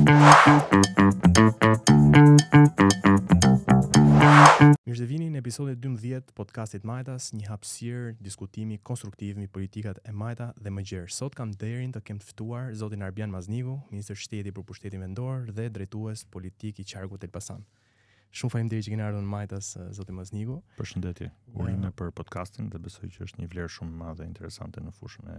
Mirë se vini në episodin 12 podcastit Majtas, një hapësirë diskutimi konstruktiv mbi politikat e Majta dhe më gjerë. Sot kam nderin të kem të ftuar zotin Arbian Maznigu, ministër shteti për pushtetin vendor dhe drejtues politik i qarkut Elbasan. Shumë faleminderit që keni ardhur në Majtas, zoti Maznigu. Përshëndetje. Urime për podcastin dhe besoj që është një vlerë shumë e madhe interesante në fushën e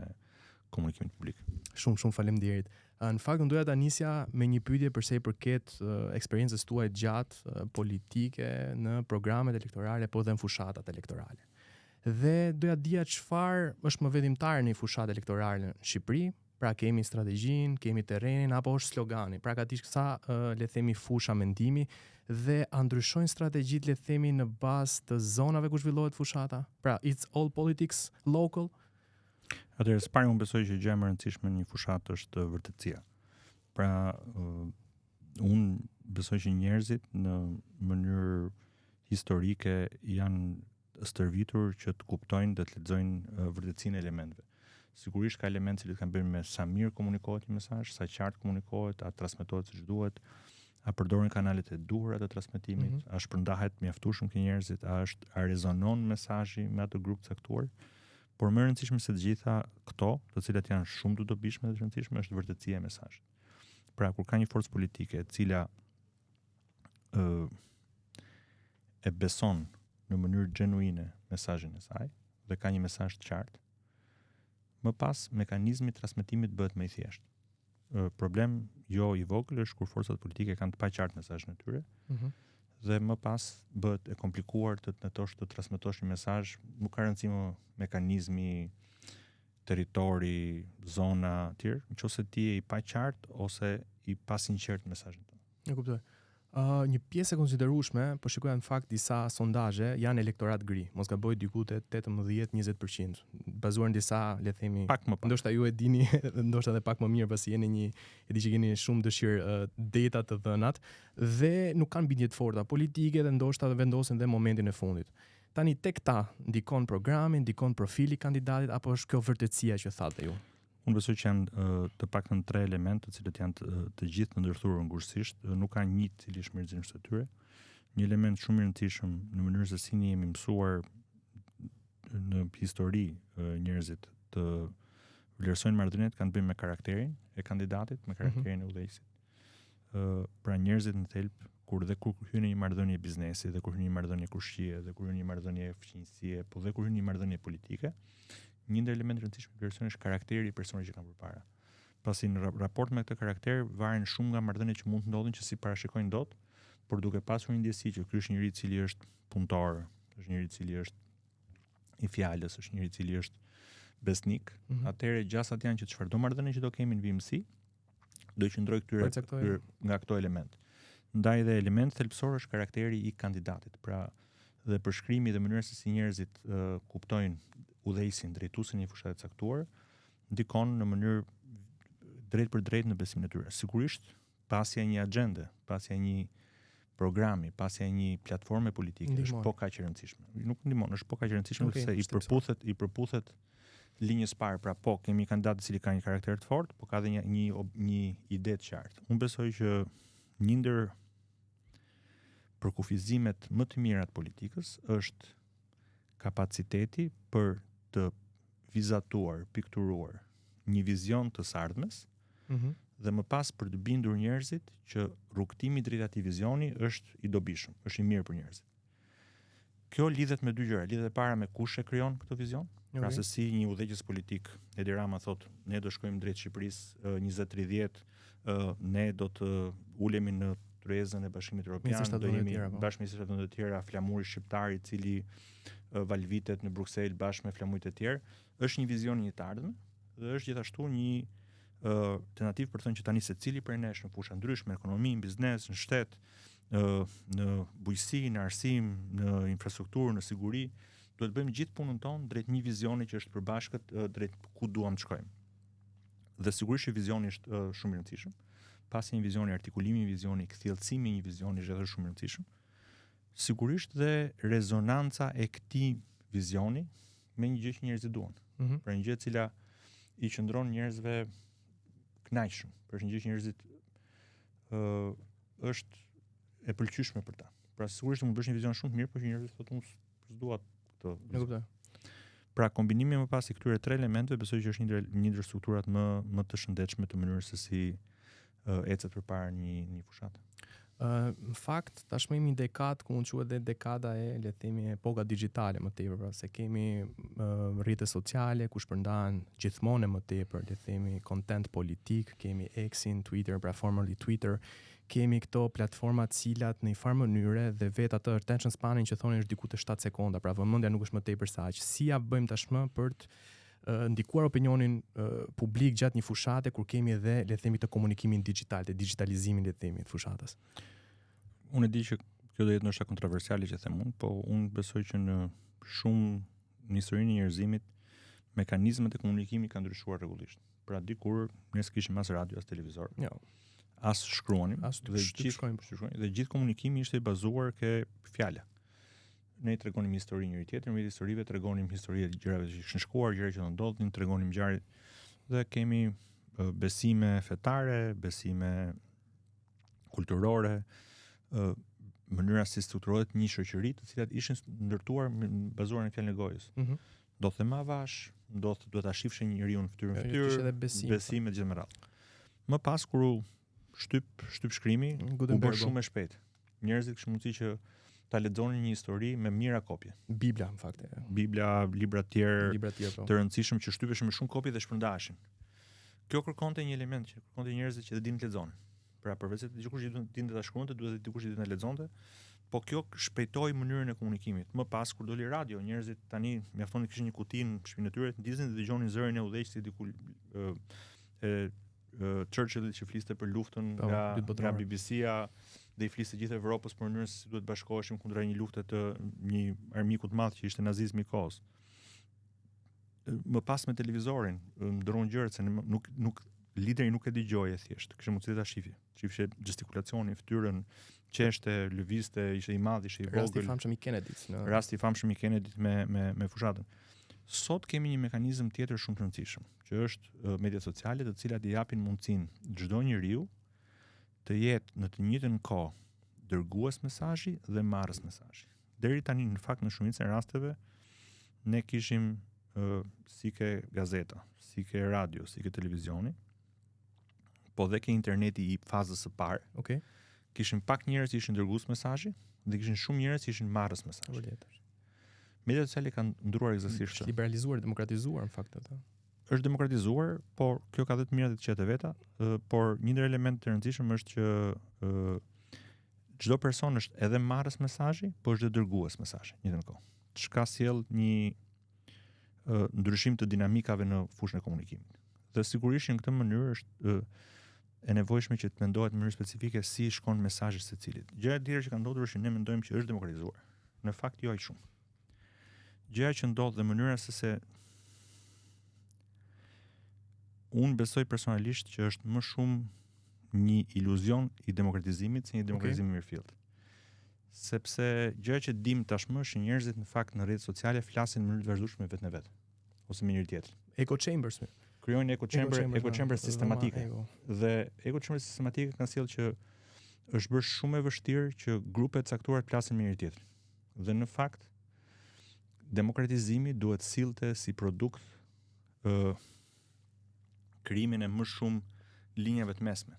komunikimit publik. Shumë faleminderit. Në fakt doja ta nisja me një pyetje për sa i përket eksperiencës tuaj gjatë politike në programet elektorale po dhe në fushatat elektorale. Dhe doja dija çfarë është më vendimtar në një fushatë elektorale në Shqipëri. Pra kemi strategjinë, kemi terrenin apo është slogani. Praktikisht sa le themi fusha mendimi dhe a ndryshojnë strategjitë le themi në bazë të zonave ku zhvillohet fushata. Pra it's all politics local. Atëherë, së pari unë besoj që gjë e rëndësishme në një fushatë është vërtetësia. Pra, unë besoj që njerëzit në mënyrë historike janë stërvitur që të kuptojnë dhe të lexojnë vërtetësinë e elementeve. Sigurisht ka elementë që kanë bërë me sa mirë komunikohet një mesazh, sa qartë komunikohet, a transmetohet siç duhet, a përdoren kanalet e duhura të transmetimit, a shpërndahet mjaftueshëm ke njerëzit, a rezonon mesazhi me atë grup caktuar. Por më e rëndësishme se të gjitha këto, të cilat janë shumë të dobishme dhe të rëndësishme, është vërtetësia e mesazhit. Pra, kur ka një forcë politike e cila e beson në mënyrë genuine mesazhin e saj dhe ka një mesazh të qartë, më pas mekanizmi i transmetimit bëhet më i thjeshtë. Problem jo i vogël është kur forcat politike kanë të paqartë mesazhin e tyre. Dhe më pas bëhet e komplikuar të transmetosh një mesazh, nuk ka rëndësi më mekanizmi, territori, zona të tjerë, nëse ti je i paqartë ose i pasinqert në mesazhin tënd. E kuptoj. Një pjesë e konsiderueshme, po shikoja në fakt disa sondazhe janë elektorat gri, mos gaboj diku te 18-20%, bazuar në disa, le të themi, Pak më pak. Ndoshta ju e dini, ndoshta edhe pak më mirë pasi jeni e di që keni shumë dëshirë data të dhënat dhe nuk kanë bindje të forta politike dhe ndoshta vendosen dhe momentin e fundit. Tani tek ta ndikon programi, ndikon profili i kandidatit apo është kjo vërtetësia që thatë ju? Unë besoj që janë të paktën 3 elementë të cilët janë të gjithë të ndërthurur ngushësisht, nuk ka një i cili është mirëzimës të tyre. Një element shumë i rëndësishëm në mënyrë se si ne jemi mësuar në histori njerëzit të vlerësojnë marrëdhëniet kanë të bëjnë me karakterin e kandidatit, me karakterin e udhëheqësit. Pra njerëzit në thelb kur hyn në një marrëdhënie biznesi, dhe kur hyn në një marrëdhënie kushtie, dhe kur hyn në një marrëdhënie fëmijësie, po dhe kur hyn në një marrëdhënie politike, një ndër elementet rëndësishme të vlerësojnë është karakteri i personit që kanë përpara. Pasi në raport me këtë karakter varen shumë nga marrëdhëniet që mund të ndodhin që si parashikojnë dot, por duke pasur një ndjesi që ky është njëri i cili është punëtor, është njëri i cili është i fjalës, është njëri i cili është besnik, atëherë gjasat janë që çfarëdo marrëdhënie që do kemi në vimësi, do qëndroj këtyre nga këto elementë. Ndaj dhe element thelbësor është karakteri i kandidatit. Pra, dhe përshkrimi dhe mënyra se si njerëzit kuptojnë udhëheqësin, drejtuesin e një fushate të caktuar, ndikon në mënyrë drejt për drejt në besimin e tyre. Sigurisht, pasja një agjende, pasja një programi, pasja një platforme politike është po kaq e rëndësishme. Nuk ndihmon, është po kaq e rëndësishme se i përputhet linjës parë. Pra po, kemi një kandidat i cili ka një karakter të fortë, po ka edhe një ide të qartë. Unë besoj që një ndër përkufizimet më të mira të politikës është kapaciteti për të vizatuar, pikturuar një vizion të sardhmes dhe më pas për të bindur njerëzit që rrugtimi drejt atij vizioni është i dobishëm, është i mirë për njerëzit. Kjo lidhet me dy gjëra, lidhet e para me kush e krijon këtë vizion. Pra se si një udhëheqës politik, Edi Rama thotë, ne do shkojmë drejt Shqipërisë 2030, ne do të ulemi në tryezën e Bashkimit Evropian, do jemi bashkë me Shtetet Unite të tjera, flamuri shqiptar i cili valvitet në Bruksel bashkë me flamurit e tjerë, është një vizion i të ardhme dhe është gjithashtu një tentativë për të thënë që tani secili prej nesh në fusha ndryshme, në ekonomi, në biznes, në shtet, në bujqësi, në arsim, në infrastrukturë, në siguri, duhet bëjmë gjithë punën tonë drejt një vizioni që është përbashkët drejt ku duam të shkojmë. Dhe sigurisht që vizioni është shumë i rëndësishëm. Pasi një vizioni, artikulimi një vizioni, kthjellësimi një vizioni është edhe shumë i rëndësishëm. Sigurisht dhe rezonanca e këtij vizioni me një gjë që njerëzit duan. Pra një gjë e cila i qëndron njerëzve kënaqshëm, për një gjë që njerëzit është e pëlqyeshme për ta. Pra sigurisht mund bësh një vizion shumë të mirë, por që njerëzit thotë unë s'dua këtë. E kuptoj. Pra kombinimi më pas i këtyre tre elementeve besoj që është një ndër strukturat më të shëndetshme të mënyrës se si ecet përpara një fushate. Në fakt, tashmë jemi në dekadë ku mund quhet dhe dekada e, le të themi, epoka digjitale më tepër, pra se kemi rrjete sociale ku shpërndahen gjithmonë më tepër, le të themi, content politik, kemi X-in, Twitter, pra formerly Twitter, kemi këto platforma të cilat në një farë mënyre dhe vetë atë attention spanin që thonin është diku te 7 sekonda, pra vëmendja nuk është më tepër se aq. Si ja bëjmë tashmë për të ndikuar opinionin publik gjatë një fushate kur kemi edhe, le të themi, të komunikimin digital, të digitalizimin, le të themi, të fushatës. Unë e di që kjo do jetë ndoshta kontroversiale që them unë, po unë besoj që në historinë e njerëzimit mekanizmat e komunikimit kanë ndryshuar rregullisht. Pra dikur ne s'kishim as radio as televizor. Jo. As shkruanim, dhe gjithë komunikimi ishte i bazuar ke fjala. Ne i tregonim histori njëri tjetrit, me historive tregonim histori të gjërave që kishin shkuar, gjëra që do ndodhin, tregonim ngjarje dhe kemi besime fetare, besime kulturore, mënyra si strukturohet një shoqëri, të cilat ishin ndërtuar bazuar në fjalën e gojës. Do të them avash, do ta shifshe njeriu në fytyrë në fytyrë, besime gjithë me radhë. Më pas kur shtyp shkrimi, u bë shumë e shpejtë. Njerëzit kishin mundësi që ta lexonin një histori me mijëra kopje. Bibla në fakt. Bibla, libra të tjerë të rëndësishëm që shtypeshin me shumë kopje dhe shpërndaheshin. Kjo kërkonte një element që kërkonte njerëzit që të dinin të lexonin. Pra përveç se dikush që dinte ta shkruante, duhet të dikush që dinte ta lexonte, po kjo shpejtoi mënyrën e komunikimit. Më pas kur doli radio, njerëzit tani mjafton të kishin një kuti në shtëpinë e tyre, të ndiznin dhe dëgjonin zërin e udhëheqësit diku Churchillit që fliste për luftën nga BBC-a dhe i fliste gjithë Evropës për mënyrën se si duhet bashkoheshim kundra një lufte të një armiku të madh që ishte nazizmi i kohës. Më pas me televizorin, ndron gjërat se nuk lideri nuk e dëgjoje thjesht, kishte mundësi ta shifje gestikulacionin, fytyrën, qeshte, lëvizte, ishte i madh, ishte i vogël. Rasti i famshëm i Kennedys, Rasti i famshëm i Kennedys me fushatën. Sot kemi një mekanizëm tjetër shumë të rëndësishëm, që është mediat sociale, të cilat i japin mundësinë çdo njeriu të jetë në të njëjtën kohë dërgues mesazhi dhe marrës mesazhi. Deri tani në fakt në shumicën e rasteve ne kishim si ke gazeta, si ke radio, si ke televizioni, po dhe ke interneti i fazës së parë. Okej. Kishim pak njerëz që ishin dërgues mesazhi dhe kishin shumë njerëz që ishin marrës mesazhi. Mediat sociale kanë ndruar eksaktësisht. Është liberalizuar, demokratizuar në fakt atë. Është demokratizuar, por kjo ka dhe të mirat dhe të këqijat e veta, por një ndër elementet të rëndësishëm është që çdo person është edhe marrës mesazhi, por është edhe dërgues mesazhi në njëjtën kohë. Çka sjell një ndryshim të dinamikave në fushën e komunikimit. Dhe sigurisht në këtë mënyrë është e nevojshme që të mendohet në mënyrë specifike si shkon mesazhi secilit. Gjëja tjetër që ka ndodhur është që ne mendojmë që është demokratizuar. Në fakt jo aq shumë. Gjëja që ndodh dhe mënyra se unë besoj personalisht që është më shumë një iluzion i demokratizimit se një demokratizim i mirëfillt. Sepse gjëja që dim tashmë është njerëzit në fakt në rrjetet sociale flasin në mënyrë të vazhdueshme vetë në vetë ose me njëri tjetrin. Echo chambers. Krijojnë echo chamber sistematike. Dhe echo chamber sistematike kanë sjellë që është bërë shumë e vështirë që grupe të caktuara të flasin me njëri tjetrin. Dhe në fakt demokratizimi duhet sillte si produkt krijimin e më shumë linjave të mesme.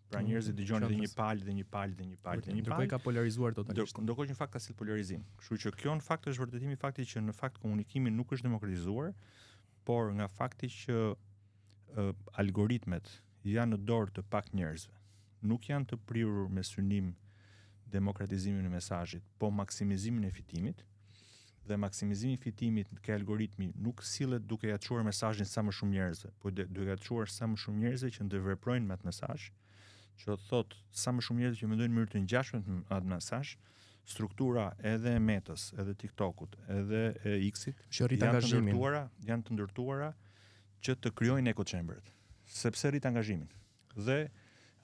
Pra njerëzit dëgjojnë edhe një palë dhe një palë dhe një palë dhe një palë. Ndërkohë ka polarizuar totalisht. Ndërkohë që në fakt ka sill polarizim. Kështu që kjo në fakt është vërtetimi i faktit që në fakt komunikimi nuk është demokratizuar, por nga fakti që algoritmet janë në dorë të pak njerëzve. Nuk janë të prirur me synim demokratizimin e mesazhit, po maksimizimin e fitimit. Dhe maksimizimi i fitimit ke algoritmi nuk sillet duke ja çuar mesazhin sa më shumë njerëzve, por duke ja çuar sa më shumë njerëzve që ndërveprojnë me atë mesazh, që thot sa më shumë njerëz që mendojnë në mënyrë të ngjashme me atë mesazh, struktura edhe e Metës, edhe TikTokut, edhe e X-it janë të ndërtuara që të krijojnë echo chamber-et, sepse rrit angazhimin. Dhe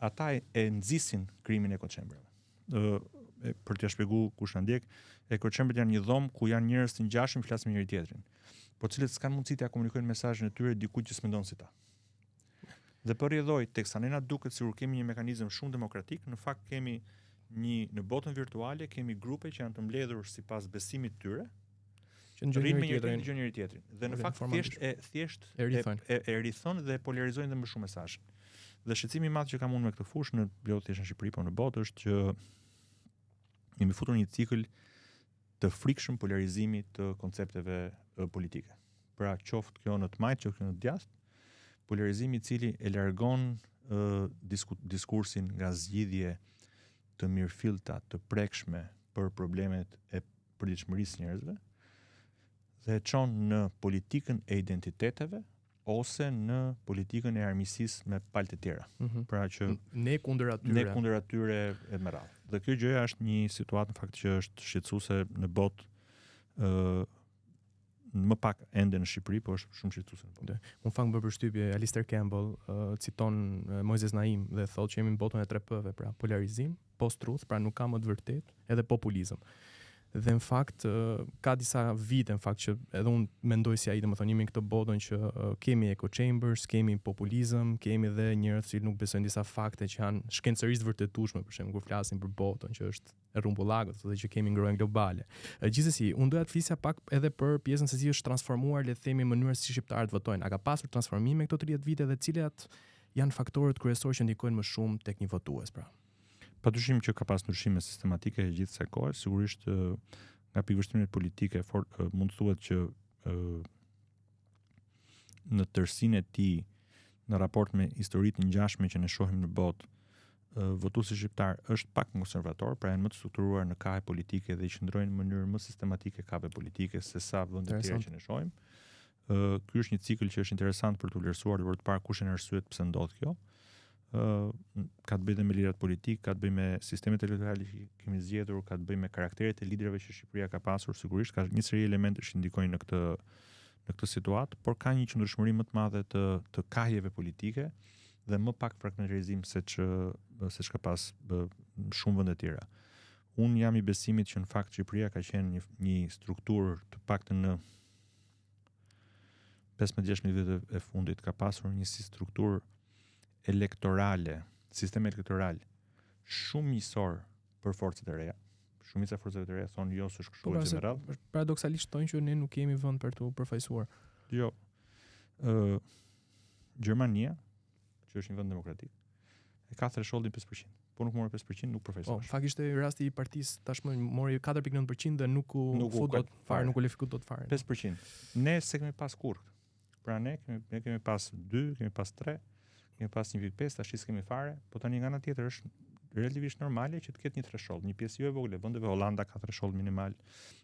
ata e nxisin krijimin e echo chamber-eve. Për t'ia shpjeguar kush na ndjek, echo chamber janë një dhomë ku janë njerëz të ngjashëm flasin me njëri tjetrin, por cilët s'kan mundësi t'ia komunikojnë mesazhin e tyre dikujt që s'mendon si ta. Dhe për rrjedhoj, teksa ne na duket sikur kemi një mekanizëm shumë demokratik, në fakt kemi në botën virtuale kemi grupe që janë të mbledhur sipas besimit tyre, që ndjenjë njëri tjetrin. Dhe në fakt thjesht e rithon dhe polarizojnë dhe më shumë mesazhin. Dhe shqetësimi i madh që kam unë me këtë fushë jo thjesht në Shqipëri, por në botë është që jemi futur një cikël të frikshëm polarizimit të koncepteve politike. Pra qoftë kjo në të majtë, qoftë kjo në të djathtë, polarizimi i cili e largon diskursin nga zgjidhje të mirëfillta, të prekshme për problemet e përditshmërisë njerëzve dhe e çon në politikën e identiteteve ose në politikën e armiqësisë me palë të tjera. Pra që ne kundër atyre e me radhë. Dhe kjo gjëja është një situatë në fakt që është shqetësuese në botë, më pak ende në Shqipëri, por është shumë shqetësuese në botë. Unë fakt bë përshtypje Alistair Campbell citon Moises Naim dhe thotë që jemi në botën e 3 P-ve, pra polarizim, post-truth, pra nuk ka më të vërtetë, edhe populizëm. Dhe në fakt ka disa vite në fakt që edhe unë mendoj si ai, domethënë jemi në këtë botën që kemi echo chambers, kemi populizëm, kemi edhe njerëz që nuk besojnë disa fakte që janë shkencërisht vërtetueshme, për shembull kur flasim për botën që është e rrumbullakut ose që kemi ngrohen globale. Gjithsesi, unë doja të flisja pak edhe për pjesën se si është transformuar, le të themi, mënyra si shqiptarët votojnë. A ka pasur transformime këto 30 vite dhe cilat janë faktorët kryesorë që ndikojnë më shumë tek një votues, pra? Padyshim që ka pas ndryshime sistematike gjithë kësaj kohe, sigurisht nga pikëvështrimet politike mund të thuhet që në tërësinë e tij në raport me historitë ngjashme që ne shohim në botë, votuesi shqiptar është pak konservator, pra janë më të strukturuar në kahe politike dhe i qëndrojnë në mënyrë më sistematike kave politike se sa vende të tjera që ne shohim. Ky është një cikël që është interesant për të vlerësuar për të parë kush janë arsyet pse ndodh kjo. Ka të bëjë dhe me lirat politik, ka të bëjë me sistemet elektorale që kemi zgjedhur, ka të bëjë me karakteret e liderëve që Shqipëria ka pasur, sigurisht ka një seri elementesh që ndikojnë në këtë situatë, por ka një qëndrueshmëri më të madhe të kahjeve politike dhe më pak fragmentarizim se ç'ka pas shumë vende të tjera. Unë jam i besimit që në fakt Shqipëria ka qenë një strukturë të paktën në 15-16 vitet e fundit ka pasur një si strukturë elektorale, sistem elektoral shumë njësor për forcat e reja. Shumica e forcave të reja thonë jo s'është kështu në general. Paradoksalisht thonë që ne nuk kemi vend për të përfaqësuar. Jo. Gjermania, që është një vend demokratik, e ka thresholdin 5%. Po nuk mori 5%, nuk përfaqësohesh. Fakt ishte rasti i partisë tashmë mori 4.9% dhe nuk u fut dot fare, nuk u lefiku dot fare. 5%. Ne se kemi pas kurrë. Pra ne kemi pas 2, kemi pas 3, kemi pas 1.5, tash s'kemi fare, po tani nga ana tjetër është relativisht normale që të ketë një threshold. Një pjesë jo e vogël, vendeve Holanda ka threshold minimal,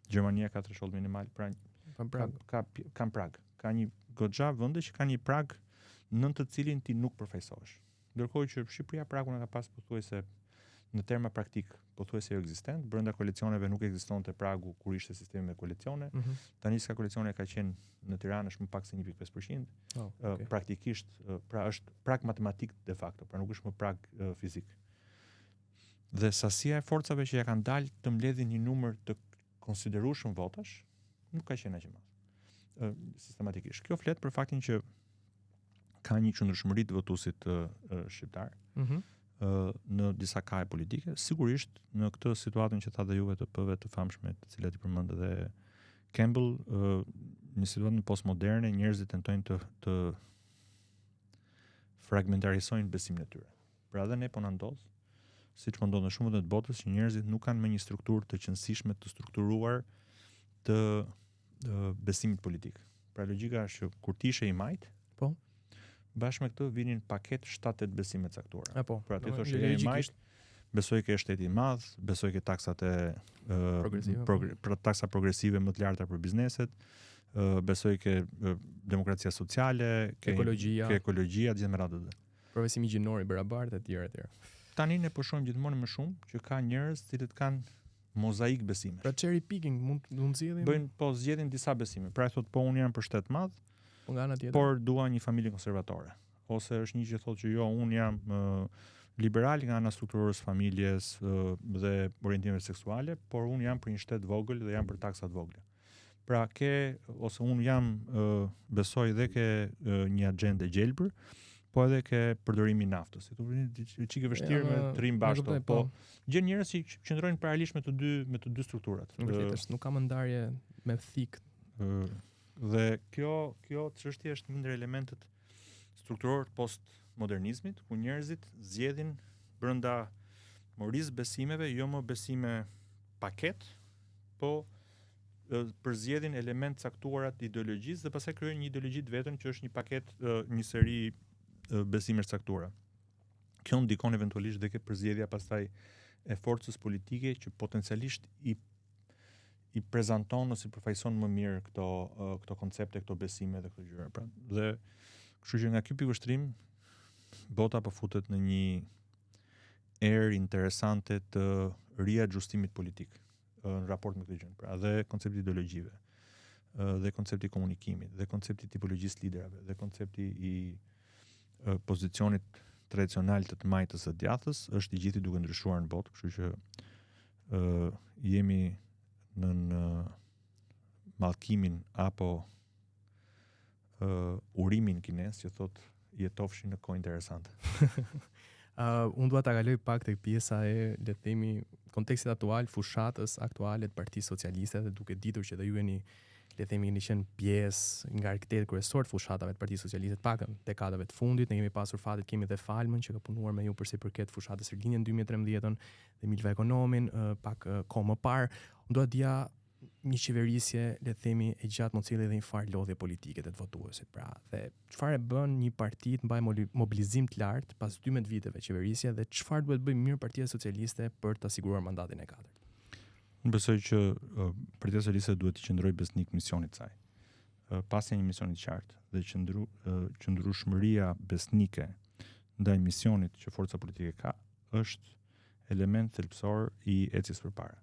Gjermania ka threshold minimal, pra kanë prag. Ka një goxha vende që kanë një prag nën të cilin ti nuk përfaqësohesh. Ndërkohë që Shqipëria pragun e ka pas pothuajse në terma praktik, pothuajse jo ekzistent, brenda koalicioneve nuk ekzistonte pragu kur ishte sistemi me koalicione. Tani s'ka koalicione ka qenë në Tiranë është më pak se 1.5%. Praktikisht, pra është prag matematik de facto, pra nuk është më prag fizik. Dhe sasia e forcave që ja kanë dalë të mbledhin një numër të konsiderueshëm votash, nuk ka qenë aq e madhe. Sistematikisht. Kjo flet për faktin që ka një qëndrueshmëri të votuesit shqiptar. Në disa kahe politike, sigurisht në këtë situatën që tha dhe juve të P-ve të famshme, të cilat i përmend edhe Campbell, një situatë postmoderne, njerëzit tentojnë të fragmentarizojnë besimin e tyre. Pra edhe ne po na ndodh, siç po ndodh në shumë vende të botës, që njerëzit nuk kanë më një strukturë të qëndrueshme, të strukturuar të besimit politik. Pra logjika është që kur ti ishe i majt, po bashkë me këtë vinin paket 7-8 besime të caktuara. Pra ti thosh je i majt, besoj ke shteti i madh, besoj ke taksat e taksa progresive më të larta për bizneset, besoj ke demokracia sociale, ke ekologjia, gjithë me radhë. Profesimi gjinor i barabartë etj. etj. Tani ne po shohim gjithmonë më shumë që ka njerëz që kanë mozaik besimesh. Pra cherry picking mund zgjedhin. Zgjedhin disa besime. Pra thotë po un jam për shtet madh, por dua një familje konservatore. Ose është një që thotë që jo, un jam liberal nga ana strukturës familjes dhe orientimeve seksuale, por un jam për një shtet vogël dhe jam për taksa të vogla. Pra ose un jam besoj dhe ke një agjendë gjelbër, po edhe ke përdorimi i naftës. Çike vështirë me të rrim bashkë, po gjen njerëz që qëndrojnë paralelisht me të dy strukturat. Vërtet, nuk ka më ndarje me thik. Dhe kjo çështje është një ndër elementet strukturor të postmodernizmit, ku njerëzit zgjedhin brenda morisë besimeve, jo më besime paket, po përzgjedhin element caktuara të ideologjisë dhe pastaj krijojnë një ideologji të vetën që është një paket, një seri besimesh caktuara. Kjo ndikon eventualisht dhe ke përzgjedhja pastaj e forcës politike që potencialisht i prezanton ose përfaqëson më mirë këto koncepte, këto besime dhe këto gjëra. Pra, dhe kështu që nga ky pikëvështrim bota po futet në një erë interesante të riajustimit politik në raport me këtë gjë. Pra, dhe koncepti ideologjive, dhe koncepti i komunikimit, dhe koncepti i tipologjisë liderave, dhe koncepti i pozicionit tradicional të majtës së djathës është i gjithë duke ndryshuar në botë, kështu që jemi në mallkimin apo urimin kines që thot jetofshi në kohë interesante. Unë dua ta kaloj pak tek pjesa e, le të themi, kontekstit aktual, fushatës aktuale të Partisë Socialiste, dhe duke ditur që dhe ju jeni, le të themi, keni qenë pjesë nga arkitektët kryesor të fushatave të Partisë Socialiste, pakën dekadave të fundit, ne kemi pasur fatin, kemi dhe Falmën që ka punuar me ju përse i përket fushatës së linjën 2013 dhe Milva Ekonomin, pak kohë më parë. Unë dua dia një qeverisje, le të themi, e gjatë mund të cilë edhe një farë lodhje politike të votuesit. Pra, dhe çfarë bën një parti të mbajë mobilizim të lartë pas 12 viteve qeverisje dhe çfarë duhet bëjë mirë Partia Socialiste për të siguruar mandatin e katërt? Unë besoj që Partia Socialiste duhet të qëndrojë besnik misionit të saj. Pasi një misioni të qartë dhe qëndrueshmëria besnike ndaj misionit që forca politike ka është element thelbësor i ecjes përpara.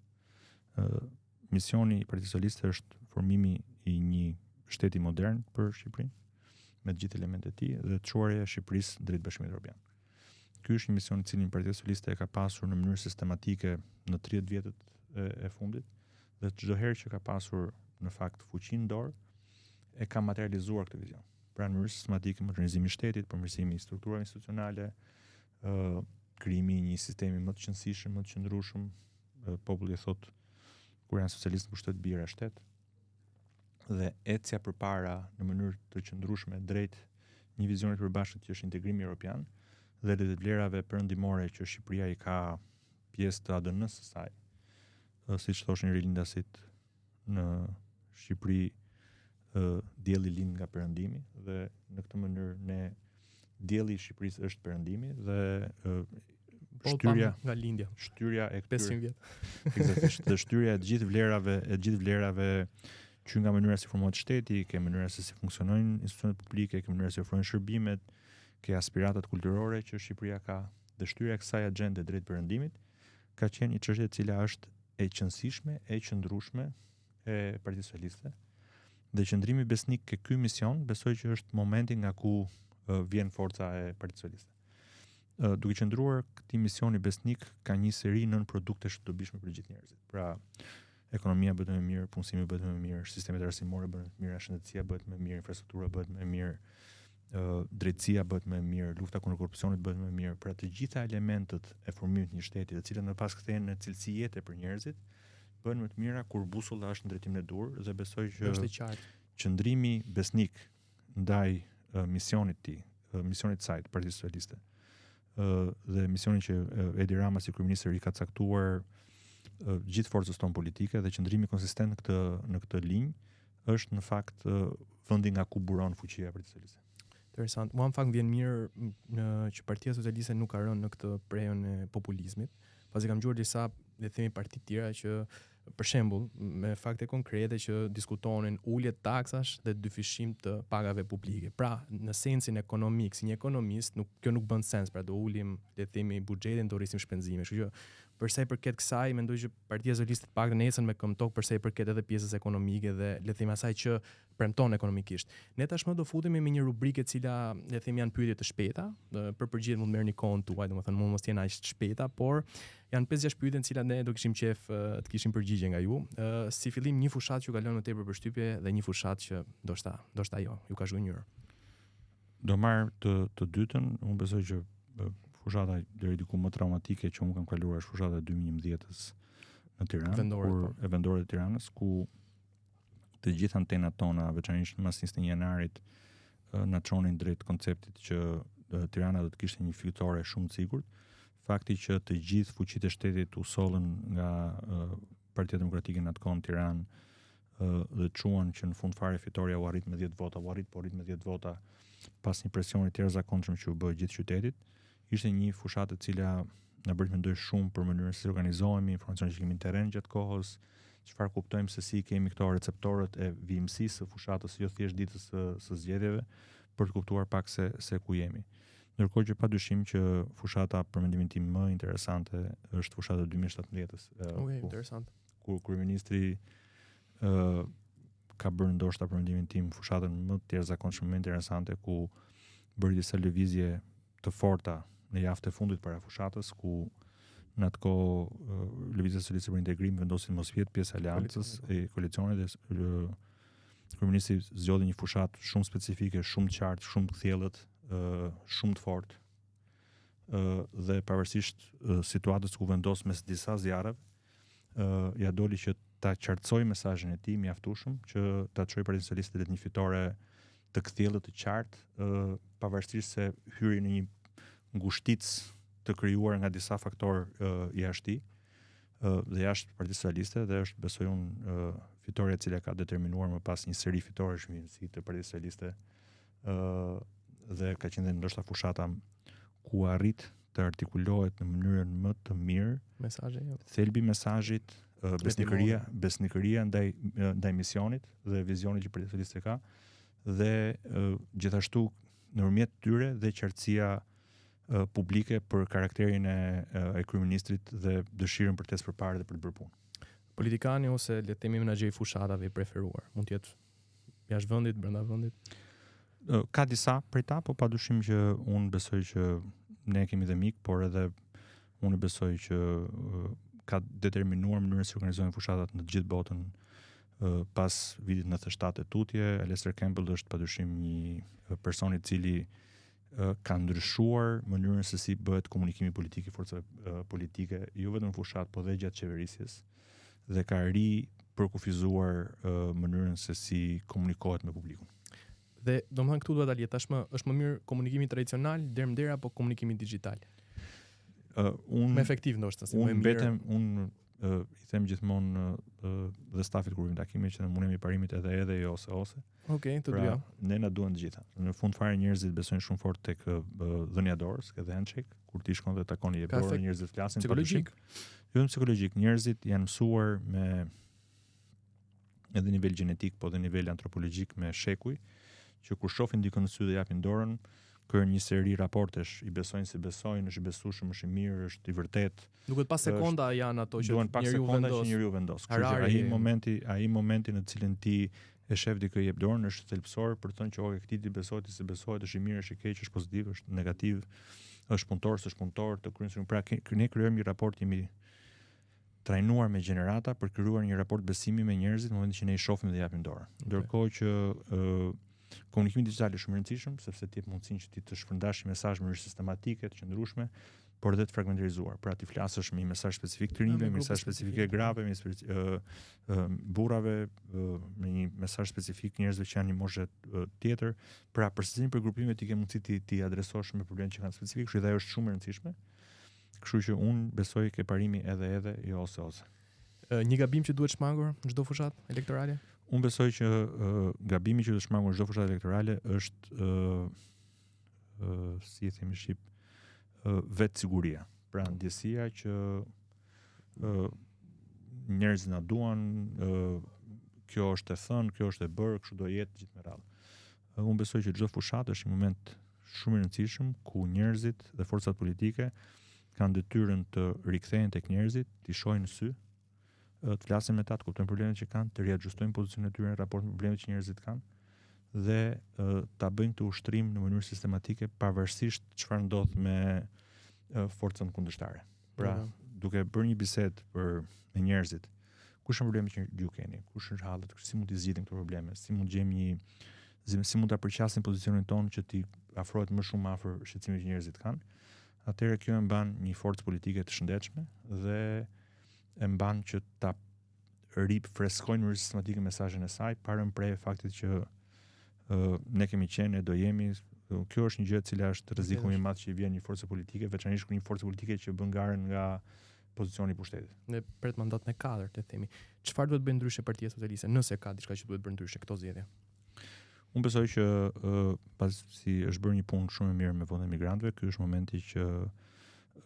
Misioni i Partisë Socialiste është formimi i një shteti modern për Shqipërinë, me të gjithë elementet e tij dhe çuarja e Shqipërisë drejt Bashkimit Evropian. Ky është një mision i cili Partia Socialiste e ka pasur në mënyrë sistematike në 30 vjetët e fundit dhe çdo herë që ka pasur në fakt fuqinë në dorë e ka materializuar këtë vizion. Pra në mënyrë sistematike modernizimi i shtetit, përmirësimi i strukturave institucionale, krijimi i një sistemi më të qëndrueshëm, më të qëndrueshëm, populli thotë kur janë socialistë në pushtet bira shtet, dhe ecja përpara në mënyrë të qëndrueshme drejt një vizioni të përbashkët që është integrimi evropian dhe të vlerave perëndimore që Shqipëria i ka pjesë të ADN-së së saj. Siç thoshin rilindasit në Shqipëri, dielli lind nga perëndimi dhe në këtë mënyrë ne dielli i Shqipërisë është perëndimi dhe shtyrja nga lindja. Shtyrja e 500 vjet. Eksaktësisht, dhe shtyrja e të gjithë vlerave që nga mënyra si formohet shteti, ke mënyra se si funksionojnë institucionet publike, ke mënyra se si ofrojnë shërbimet, ke aspiratat kulturore që Shqipëria ka, dhe shtyrja e kësaj agjende drejt perëndimit ka qenë një çështje e cila është e qëndrueshme, e qëndrueshme e Partisë Socialiste. Dhe qëndrimi besnik ke ky mision besoj që është momenti nga ku vjen forca e Partisë Socialiste. Duke qëndruar këtij misioni besnik ka një seri nën produktesh të dobishme për gjithë njerëzit. Pra, ekonomia bëhet më mirë, punësimi bëhet më mirë, sistemet arsimore bëhen më mirë, shëndetësia bëhet më mirë, infrastruktura bëhet më mirë, drejtësia bëhet më mirë, lufta kundër korrupsionit bëhet më mirë. Pra, të gjitha elementët e formimit të një shteti, të cilat më pas kthehen në cilësi jete për njerëzit, bëhen më të mira kur busulla është në drejtimin e dur dhe besoj që është e qartë. Qëndrimi besnik ndaj misionit të tij, misionit të saj të Partisë Socialiste, dhe misionin që Edi Rama si kryeminist i ka caktuar gjithë forcës tonë politike dhe qëndrimi konsistent në këtë linjë është në fakt vendi nga ku buron fuqia e Partisë Socialiste. Interesant. Mua në fakt vjen mirë që Partia Socialiste nuk ka rënë në këtë prejon e populizmit, pasi kam dëgjuar disa, le të themi, parti të tjera që për shembull, me fakte konkrete që diskutonin ulje taksash dhe dyfishim të pagave publike. Pra, në sensin ekonomik, si një ekonomist, kjo nuk bën sens, pra do ulim, le të themi, buxhetin, do rrisim shpenzime. Kështu që për sa i përket kësaj, mendoj që Partia Socialiste të paktën ecën me këmbë tokë për sa i përket edhe pjesës ekonomike dhe le të themi asaj që premton ekonomikisht. Ne tashmë do futemi me një rubrikë e cila, le të themi, janë pyetje të shpejta, për përgjigjet mund të merrni kohën tuaj, domethënë mund mos jeni aq të shpejta, por janë 5-6 pyetje në cilat ne do kishim qejf të kishim përgjigje nga ju. Si fillim, një fushat që ka lënë më tepër përshtypje dhe një fushat që ndoshta jo, ju ka zhgënjur. Do marr të dytën, unë besoj që fushata deri diku më traumatike që unë kam kaluar është fushata e 2010-s në Tiranë, e vendore të Tiranës, ku të gjitha antenat tona, veçanërisht mas 21 janarit, na çonin drejt konceptit që Tirana do të kishte një fitore shumë të sigurt. Fakti që të gjithë fuqitë e shtetit u sollën nga Partia Demokratike në atë kohë në Tiranë dhe quan që në fund fare fitoria u arrit me 10 vota, u arrit me 10 vota pas një presioni të jashtëzakonshëm që u bë gjithë qytetit, ishte një fushatë e cila na bëri të mendoj shumë për mënyrën se si organizohemi, informacionet që kemi në terren gjatë kohës, çfarë kuptojmë se si kemi këto receptorët e vijimësisë së fushatës, jo thjesht ditës së zgjedhjeve, për të kuptuar pak se ku jemi. Ndërkohë që padyshim që fushata për mendimin tim më interesante është fushata e 2017-s. Interesant. Ku kryeministri ka bërë ndoshta për mendimin tim fushatën më të jashtëzakonshme, më interesante, ku bëri disa lëvizje të forta në javët e fundit para fushatës, ku në atë kohë Lëvizja Socialiste për Integrim vendosin mos vjet pjesë aleancës e koalicionit dhe kryeministri zgjodhi një fushatë shumë specifike, shumë të qartë, shumë të thjellët, shumë të fortë. Dhe pavarësisht situatës ku vendos mes disa zjarreve, ja doli që ta qartësoj mesazhin e tij mjaftueshëm që ta çojë Partinë Socialiste në një fitore të kthjellët, të qartë, pavarësisht se hyri në një ngushticë të krijuar nga disa faktorë jashtë dhe jashtë Partisë Socialiste, dhe është, besoj unë, fitoria e cila ka determinuar më pas një seri fitoresh si të Partisë Socialiste, dhe ka qenë ndoshta fushata ku arrit të artikulohet në mënyrën më të mirë mesazhi, thelbi i mesazhit, besnikëria ndaj misionit dhe vizionit që Partia Socialiste ka, dhe gjithashtu nëpërmjet tyre dhe qartësia publike për karakterin e kryeministrit dhe dëshirën për të ecë përpara dhe për të bërë punë. Politikani ose le të themi menaxheri fushatave i preferuar, mund të jetë jashtë vendit, brenda vendit? Ka disa prej ta, po padyshim që unë besoj që ne kemi dhe mik, por edhe unë besoj që ka determinuar mënyrën si organizohen fushatat në të gjithë botën pas vitit 97 e tutje. Lester Campbell është padyshim një person i cili ka ndryshuar mënyrën se si bëhet komunikimi politik i forcave politike, jo vetëm në fushat, po dhe gjatë qeverisjes, dhe ka përkufizuar mënyrën se si komunikohet me publikun. Dhe domethënë këtu duhet ta lidh, tashmë është më mirë komunikimi tradicional deri apo komunikimi digjital? Më efektiv ndoshta, si më mirë. Unë i them gjithmonë dhe stafit kur vim takime që unë jam i parimit edhe jo ose. Okej, të dyja. Ne na duan të gjitha. Në fund fare njerëzit besojnë shumë fort tek dhënia dorës, edhe handshake, kur ti shkon dhe takon një dorë, njerëzit flasin psikologjik. Jo vetëm psikologjik, njerëzit janë mësuar me edhe nivel gjenetik, po edhe nivel antropologjik me shekuj, që kur shohin dikën në sy dhe japin dorën, kërën një seri raportesh, i besojnë si besojnë, është i besueshëm, është i mirë, është i vërtet. Duhet pas sekonda janë ato që njeriu vendos. Duhen pak sekonda që njeriu vendos. Kështu që ai momenti në të cilin ti e shef dikë jep dorën është thelbësor për të thënë që këtij ti besohet, si besohet, është i mirë, është i keq, është pozitiv, është negativ, është punëtor, s'është punëtor, të kryen. Pra ne krijojmë një raport, jemi trajnuar me gjenerata për krijuar një raport besimi me njerëzit në momentin që ne i shohim dhe japim dorën. Ndërkohë që komunikimi digital është shumë i rëndësishëm sepse ti jep mundësinë që ti të shpërndash një mesazh në mënyrë sistematike, të qëndrueshme, por edhe të fragmentarizuar. Pra ti flasësh me një mesazh specifik të rinjve, me një mesazh specifik e grave, me burrave, me një mesazh specifik njerëzve që janë një moshë tjetër. Pra për secilin për grupimet ti ke mundësi ti adresosh me problemet që kanë specifik, kështu që ajo është shumë e rëndësishme. Kështu që unë besoj ke parimi edhe jo ose. Një gabim që duhet shmangur në çdo fushatë elektorale? Unë besoj që gabimi që duhet shmangur në çdo fushatë elektorale është si e themi shqip, vetë siguria. Pra ndjesia që njerëzit na duan, kjo është e thënë, kjo është e bërë, kështu do jetë gjithë me radhë. Unë besoj që çdo fushatë është një moment shumë i rëndësishëm ku njerëzit dhe forcat politike kanë detyrën të rikthehen tek njerëzit, t'i shohin në sy, të flasin me ta, të kuptojnë problemet që kanë, të riajustojnë pozicionin e tyre në raport me problemet që njerëzit kanë, dhe ta bëjnë të ushtrim në mënyrë sistematike pavarësisht çfarë ndodh me forcën kundërshtare. Pra, duke bërë një bisedë me njerëzit, kush janë problemet që ju keni, kush është hallet, si mund të zgjidhim këto probleme, si mund të gjejmë një si mund ta përqasin pozicionin tonë që ti afrohet më shumë afër shqetësimit që njerëzit kanë. Atëherë kjo e mban një forcë politike të shëndetshme dhe e mban që ta freskojnë në sistematike mesazhin e saj para prej faktit që ne kemi qenë e do jemi. Kjo është një gjë e cila është rreziku më i madh që i vjen një forcë politike, veçanërisht kur një forcë politike që bën garën nga pozicioni i pushtetit. Ne pret mandatin e 4, le të themi. Çfarë duhet bëjë ndryshe Partia Socialiste nëse ka diçka që duhet bërë ndryshe këto zgjedhje? Unë besoj që pasi është bërë një punë shumë e mirë me vonë emigrantëve, ky është momenti që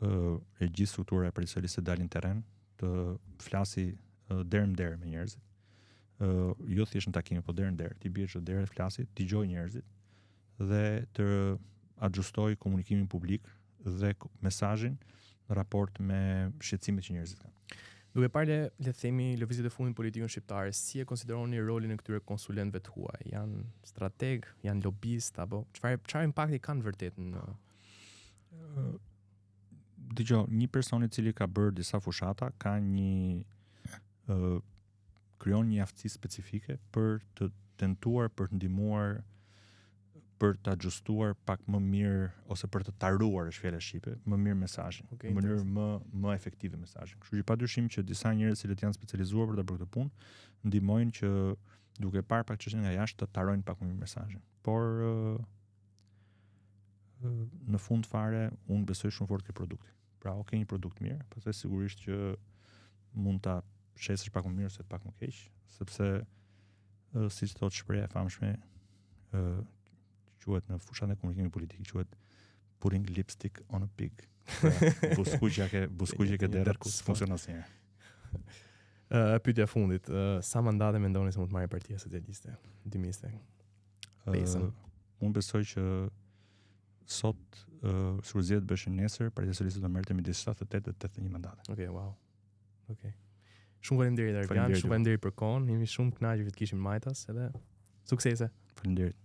e gjithë struktura e Partisë Socialiste dalin në terren të flasi derë në derë me njerëzit. Jo thjesht në takime, po derë në derë, ti bie çdo derë të flasi, dëgjoj njerëzit dhe të adjustoj komunikimin publik dhe mesazhin në raport me shqetësimet që njerëzit kanë. Duke parë le të themi lëvizjet e fundit politikën shqiptare, si e konsideroni rolin e këtyre konsulentëve të huaj? Janë strateg, janë lobist apo çfarë impakti kanë vërtet në Dëgjoj, një person i cili ka bërë disa fushata ka krijon një aftësi specifike për të tentuar, për të ndihmuar, për të adjustuar pak më mirë ose për të taruar është fjala shqipe, më mirë mesazhin, në mënyrë më efektive mesazhin. Kështu që padyshim që disa njerëz që janë specializuar për ta bërë këtë punë, ndihmojnë që duke parë pak çështën nga jashtë të tarojnë pak më mirë mesazhin. Por në fund fare unë besoj shumë fort ke produkti. Pra, një produkt mirë, pastaj sigurisht që mund ta shesësh pak më mirë ose pak më keq, sepse siç thotë shpreha e famshme, quhet në fushat e komunikimit politik, quhet putting lipstick on a pig. Buskuqja ke derë funksionon asnjëherë. Pyetja e fundit, sa mandate mendoni se mund të marrë Partia Socialiste 2025? Unë besoj që sot sur zgjedhjet bëshën nesër, Partia Socialiste do merrte midis 78 dhe 81 mandate. Okej, wow. Okej. Shumë faleminderit Argan, shumë faleminderit për kohën. Jemi shumë të kënaqur që të kishim Majtas edhe suksese. Faleminderit.